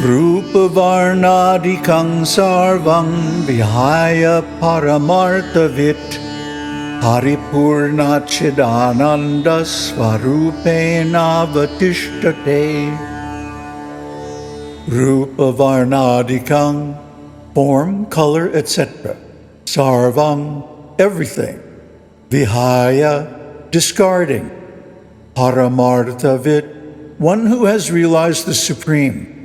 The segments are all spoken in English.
Rupa varnadikang sarvang vihaya paramartavit paripurna chidananda svarupena vatishtate. Rupa varnadikang, form, color, etc. Sarvang, everything. Vihaya, discarding. Paramartavit, one who has realized the Supreme.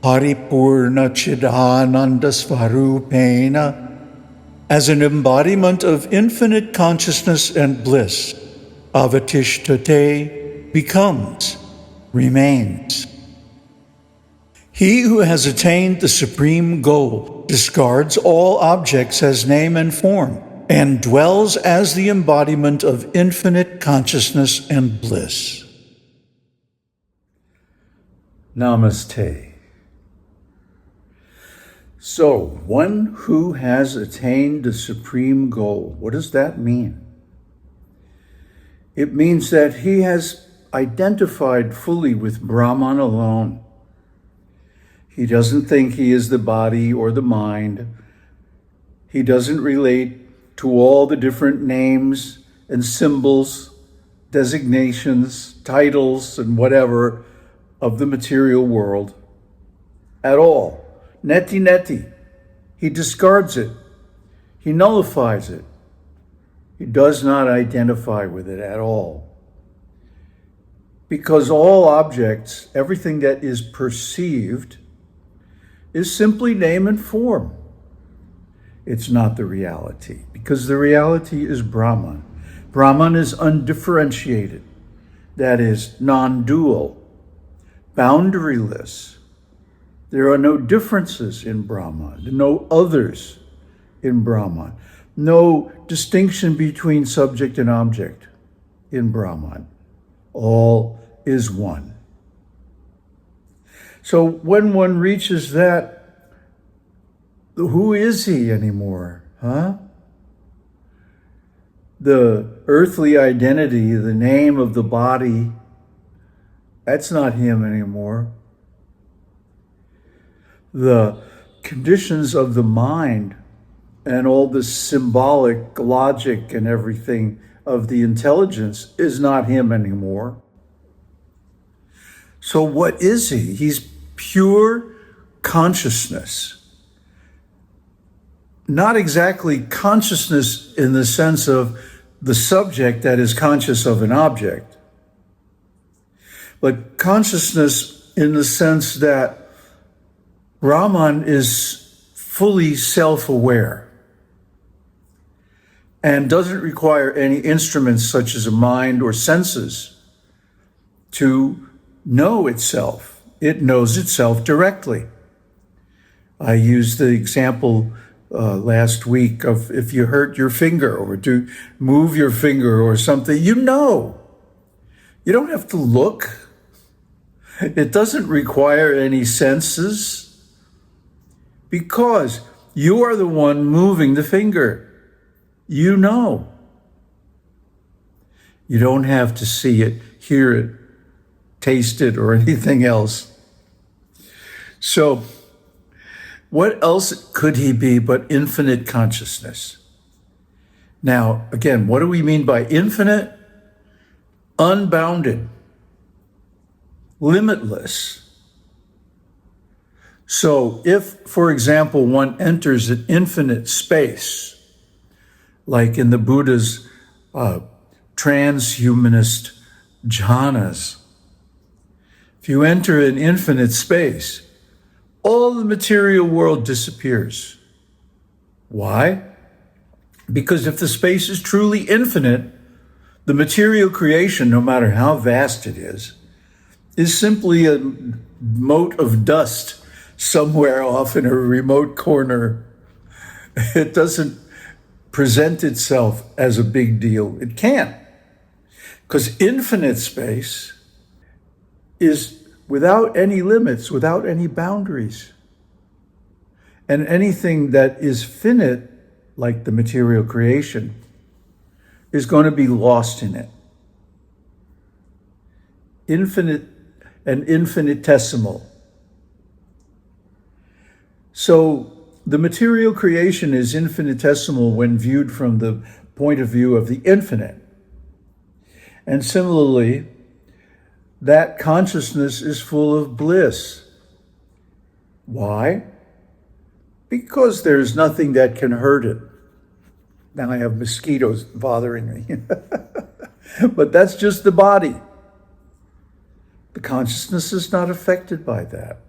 Paripurna Chidananda Svarupena, as an embodiment of infinite consciousness and bliss. Avatishtate, becomes, remains. He who has attained the supreme goal discards all objects as name and form and dwells as the embodiment of infinite consciousness and bliss. Namaste. So, one who has attained the supreme goal, what does that mean? It means that he has identified fully with Brahman alone. He doesn't think he is the body or the mind. He doesn't relate to all the different names and symbols, designations, titles, and whatever of the material world at all. Neti neti. He discards it. He nullifies it. He does not identify with it at all. Because all objects, everything that is perceived, is simply name and form. It's not the reality, because the reality is Brahman. Brahman is undifferentiated, that is, non-dual, boundaryless. There are no differences in Brahman, no others in Brahman, no distinction between subject and object in Brahman. All is one. So when one reaches that, who is he anymore, huh? The earthly identity, the name of the body, that's not him anymore. The conditions of the mind and all the symbolic logic and everything of the intelligence is not him anymore. So what is he? He's pure consciousness. Not exactly consciousness in the sense of the subject that is conscious of an object, but consciousness in the sense that Brahman is fully self-aware and doesn't require any instruments such as a mind or senses to know itself. It knows itself directly. I used the example last week of if you hurt your finger or to move your finger or something, you know. You don't have to look. It doesn't require any senses, because you are the one moving the finger. You know. You don't have to see it, hear it, taste it, or anything else. So, what else could he be but infinite consciousness? Now, again, what do we mean by infinite? Unbounded, limitless. So if, for example, one enters an infinite space, like in the Buddha's transhumanist jhanas, if you enter an infinite space, all the material world disappears. Why? Because if the space is truly infinite, the material creation, no matter how vast it is simply a mote of dust somewhere off in a remote corner. It doesn't present itself as a big deal. It can't. Because infinite space is without any limits, without any boundaries. And anything that is finite, like the material creation, is going to be lost in it. Infinite and infinitesimal. So the material creation is infinitesimal when viewed from the point of view of the infinite. And similarly, that consciousness is full of bliss. Why? Because there's nothing that can hurt it. Now I have mosquitoes bothering me. But that's just the body. The consciousness is not affected by that.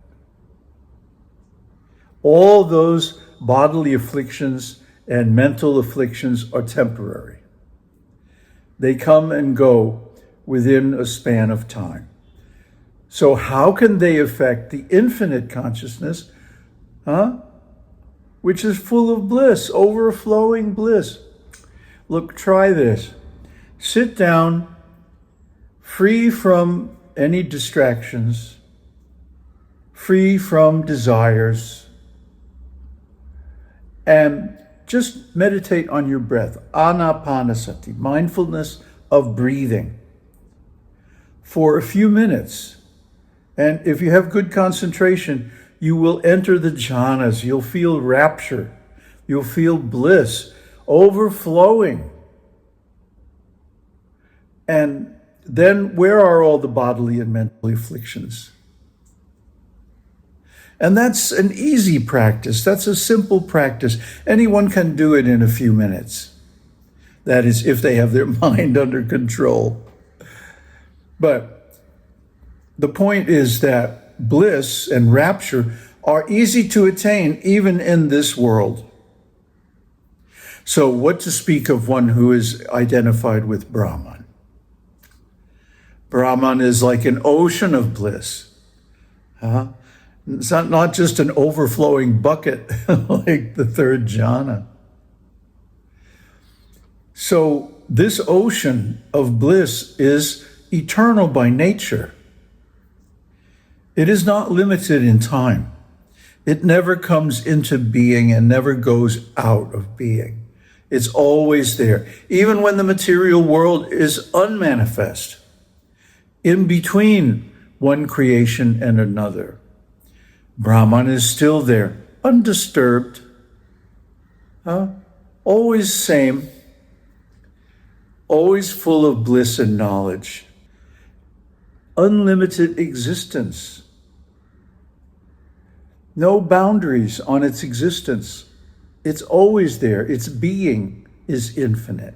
All those bodily afflictions and mental afflictions are temporary. They come and go within a span of time. So how can they affect the infinite consciousness, which is full of bliss, overflowing bliss? Look, try this. Sit down, free from any distractions, free from desires, and just meditate on your breath. Anapanasati, mindfulness of breathing, for a few minutes. And if you have good concentration, you will enter the jhanas. You'll feel rapture. You'll feel bliss overflowing. And then where are all the bodily and mental afflictions? And that's an easy practice. That's a simple practice. Anyone can do it in a few minutes. That is, if they have their mind under control. But the point is that bliss and rapture are easy to attain even in this world. So what to speak of one who is identified with Brahman? Brahman is like an ocean of bliss. It's not just an overflowing bucket like the third jhana. So this ocean of bliss is eternal by nature. It is not limited in time. It never comes into being and never goes out of being. It's always there, even when the material world is unmanifest, in between one creation and another. Brahman is still there, undisturbed, always same, always full of bliss and knowledge, unlimited existence, no boundaries on its existence. It's always there. Its being is infinite.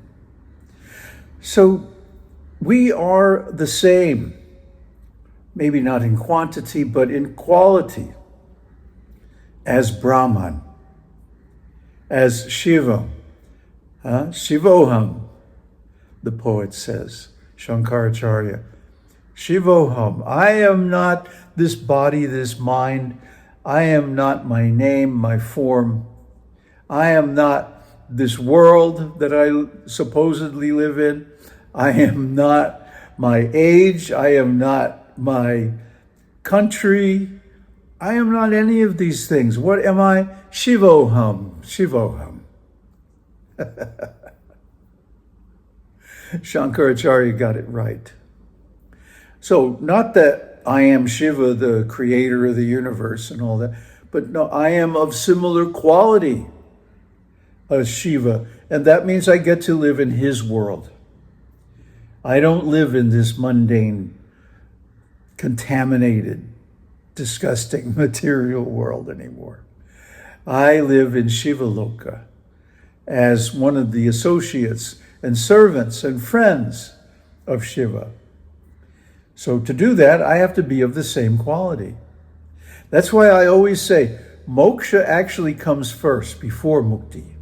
So we are the same, maybe not in quantity, but in quality, as Brahman, as Shiva, Shivoham, the poet says, Shankaracharya. Shivoham, I am not this body, this mind. I am not my name, my form. I am not this world that I supposedly live in. I am not my age. I am not my country. I am not any of these things. What am I? Shivoham, Shivoham. Shankaracharya got it right. So not that I am Shiva, the creator of the universe and all that, but no, I am of similar quality as Shiva, and that means I get to live in his world. I don't live in this mundane, contaminated, disgusting material world anymore. I live in Shiva loka as one of the associates and servants and friends of Shiva. So to do that, I have to be of the same quality. That's why I always say, moksha actually comes first before mukti.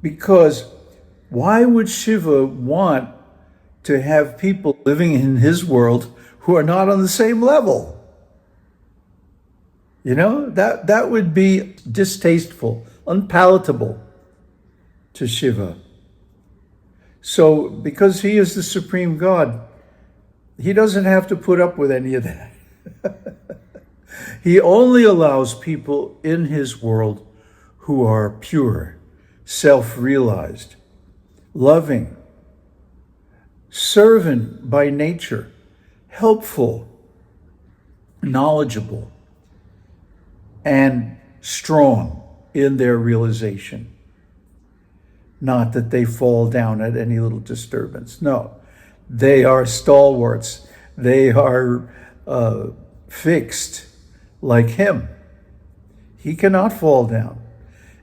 Because why would Shiva want to have people living in his world who are not on the same level? You know, that would be distasteful, unpalatable to Shiva. So because he is the supreme God, he doesn't have to put up with any of that. He only allows people in his world who are pure, self-realized, loving, servant by nature, helpful, knowledgeable, and strong in their realization. Not that they fall down at any little disturbance. No, they are stalwarts. They are fixed like him. He cannot fall down,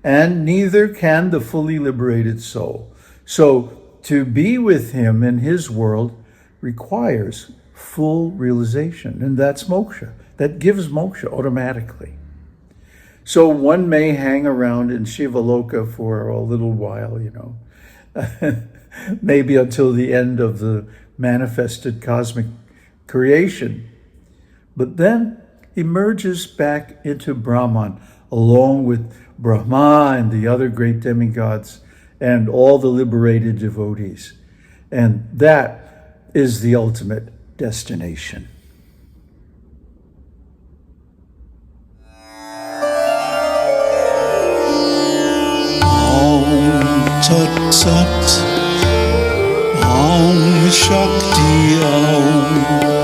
and neither can the fully liberated soul. So to be with him in his world requires full realization, and that's moksha. That gives moksha automatically. So one may hang around in Shiva Loka for a little while, maybe until the end of the manifested cosmic creation, but then emerges back into Brahman, along with Brahma and the other great demigods and all the liberated devotees. And that is the ultimate destination. Tat Sat Om Shakti Om